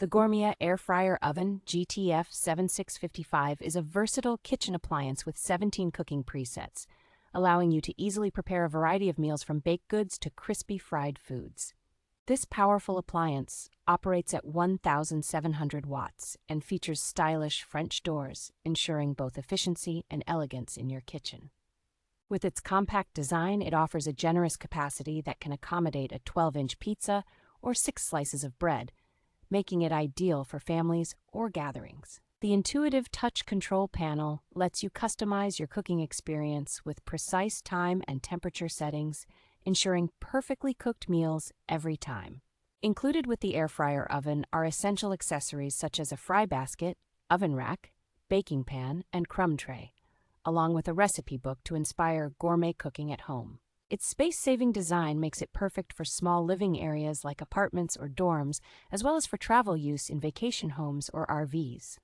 The Gourmia Air Fryer Oven GTF7655 is a versatile kitchen appliance with 17 cooking presets, allowing you to easily prepare a variety of meals from baked goods to crispy fried foods. This powerful appliance operates at 1,700 watts and features stylish French doors, ensuring both efficiency and elegance in your kitchen. With its compact design, it offers a generous capacity that can accommodate a 12-inch pizza or 6 slices of bread, making it ideal for families or gatherings. The intuitive touch control panel lets you customize your cooking experience with precise time and temperature settings, ensuring perfectly cooked meals every time. Included with the air fryer oven are essential accessories such as a fry basket, oven rack, baking pan, and crumb tray, along with a recipe book to inspire gourmet cooking at home. Its space-saving design makes it perfect for small living areas like apartments or dorms, as well as for travel use in vacation homes or RVs.